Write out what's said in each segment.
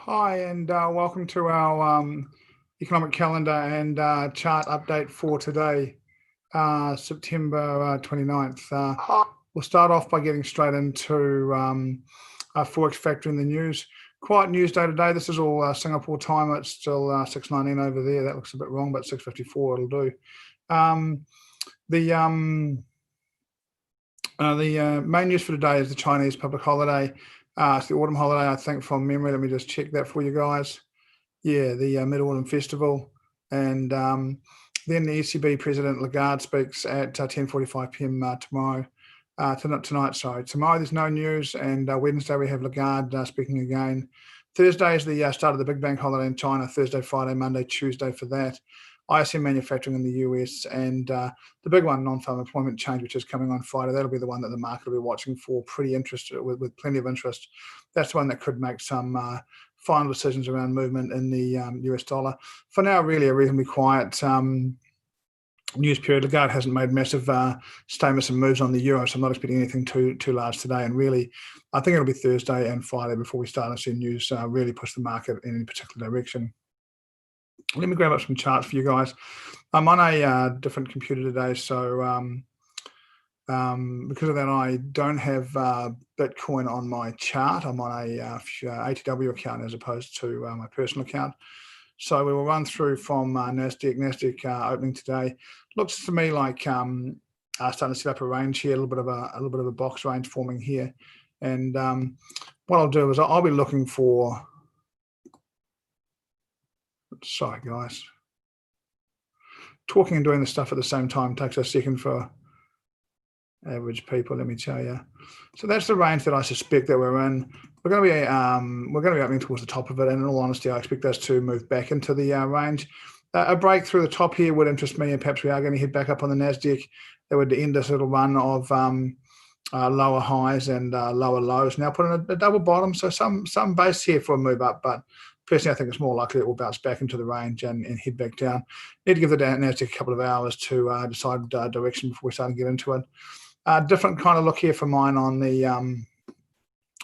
Hi, and welcome to our economic calendar and chart update for today, September 29th. We'll start off by getting straight into Forex factoring the news. Quiet news day today. This is all Singapore time. It's still 6:19 over there. That looks a bit wrong, but 6:54 it'll do. The main news for today is the Chinese public holiday. It's the autumn holiday, I think, from memory. Let me just check that for you guys. Yeah, the Mid-Autumn Festival. And then the ECB President Lagarde speaks at 10:45 p.m. Tomorrow. Tomorrow there's no news, and Wednesday we have Lagarde speaking again. Thursday is the start of the big bank holiday in China. Thursday, Friday, Monday, Tuesday for that. ISM manufacturing in the US, and the big one, non-farm employment change, which is coming on Friday. That'll be the one that the market will be watching for, pretty interested with plenty of interest. That's one that could make some final decisions around movement in the US dollar. For now, really a reasonably quiet news period. Lagarde hasn't made massive statements and moves on the euro, so I'm not expecting anything too large today. And really, I think it'll be Thursday and Friday before we start to see news really push the market in any particular direction. Let me grab up some charts for you guys. I'm on a different computer today, so because of that, I don't have Bitcoin on my chart. I'm on a ATW account as opposed to my personal account. So we will run through from Nasdaq. Nasdaq opening today looks to me like starting to set up a range here, a little bit of a box range forming here. And what I'll do is I'll be looking for. Sorry, guys. Talking and doing the stuff at the same time takes a second for average people, let me tell you. So that's the range that I suspect that we're in. We're going to be opening towards the top of it, and in all honesty, I expect us to move back into the range. A break through the top here would interest me, and perhaps we are going to head back up on the Nasdaq. That would end this little run of lower highs and lower lows. Now put in a double bottom, so some base here for a move up, but personally, I think it's more likely it will bounce back into the range and head back down. Need to give the Nasdaq a couple of hours to decide direction before we start to get into it. Different kind of look here for mine on the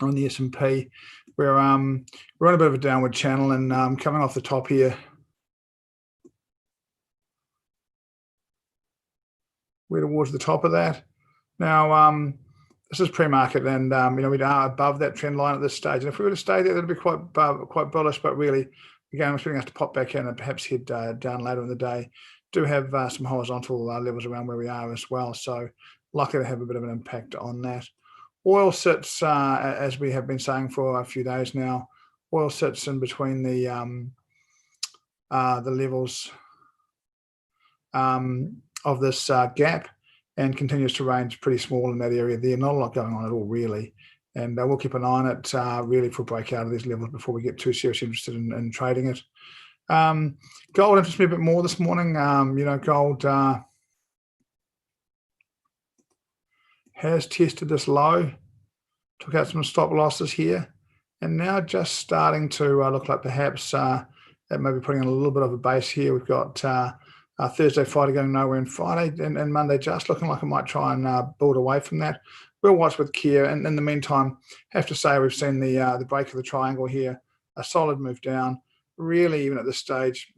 S&P. We're on a bit of a downward channel, and coming off the top here, we're towards the top of that. Now, this is pre-market, and we are above that trend line at this stage. And if we were to stay there, that'd be quite bullish. But really, again, I'm expecting us to pop back in and perhaps head down later in the day. Do have some horizontal levels around where we are as well, so likely to have a bit of an impact on that. Oil sits, as we have been saying for a few days now, oil sits in between the levels of this gap, and continues to range pretty small in that area there. Not a lot going on at all, really. And we'll keep an eye on it, really, for a breakout of these levels before we get too seriously interested in trading it. Gold interests me a bit more this morning. Gold has tested this low, took out some stop losses here, and now just starting to look like perhaps it may be putting in a little bit of a base here. We've got Thursday, Friday going nowhere, and Friday and Monday just looking like it might try and build away from that. We'll watch with care. And in the meantime, have to say we've seen the break of the triangle here, a solid move down. Really, even at this stage,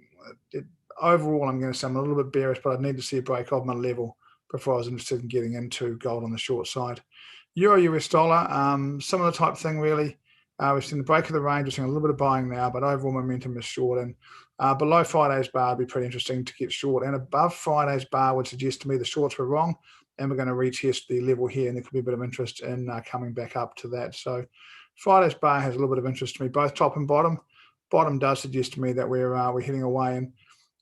overall, I'm going to say I'm a little bit bearish, but I'd need to see a break of my level before I was interested in getting into gold on the short side. Euro US dollar, similar type thing really. We've seen the break of the range. We're seeing a little bit of buying now, but overall momentum is short. And below Friday's bar would be pretty interesting to get short. And above Friday's bar would suggest to me the shorts were wrong, and we're going to retest the level here, and there could be a bit of interest in coming back up to that. So Friday's bar has a little bit of interest to me, both top and bottom. Bottom does suggest to me that we're heading away. And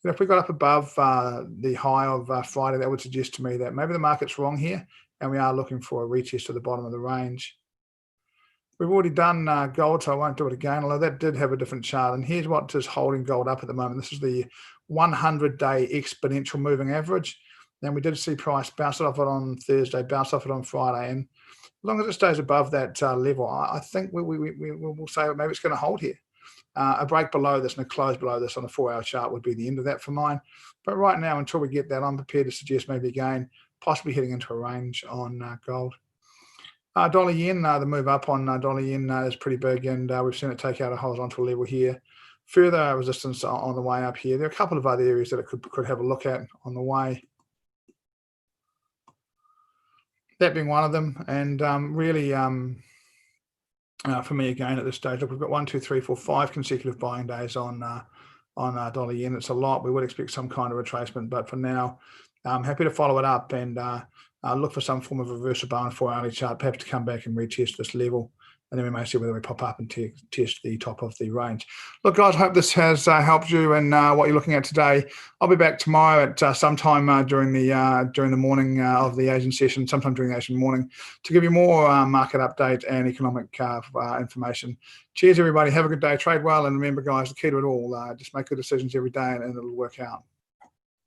if we got up above the high of Friday, that would suggest to me that maybe the market's wrong here, and we are looking for a retest to the bottom of the range. We've already done gold, so I won't do it again, although that did have a different chart. And here's what is holding gold up at the moment. This is the 100-day exponential moving average. And we did see price bounce off it on Thursday, bounce off it on Friday. And as long as it stays above that level, I think we'll say maybe it's going to hold here. A break below this and a close below this on a 4-hour chart would be the end of that for mine. But right now, until we get that, I'm prepared to suggest maybe again, possibly heading into a range on gold. Dollar yen, the move up on dollar yen is pretty big, and we've seen it take out a horizontal level here. Further resistance on the way up here. There are a couple of other areas that it could have a look at on the way. That being one of them, and really, for me again at this stage, look, we've got 1, 2, 3, 4, 5 consecutive buying days on dollar yen. It's a lot. We would expect some kind of retracement, but for now, I'm happy to follow it up and look for some form of reversal bar on 4-hourly chart, perhaps to come back and retest this level. And then we may see whether we pop up and test the top of the range. Look, guys, hope this has helped you in what you're looking at today. I'll be back tomorrow at sometime during the morning of the Asian session, sometime during the Asian morning, to give you more market update and economic information. Cheers, everybody. Have a good day. Trade well. And remember, guys, the key to it all, just make good decisions every day and it'll work out.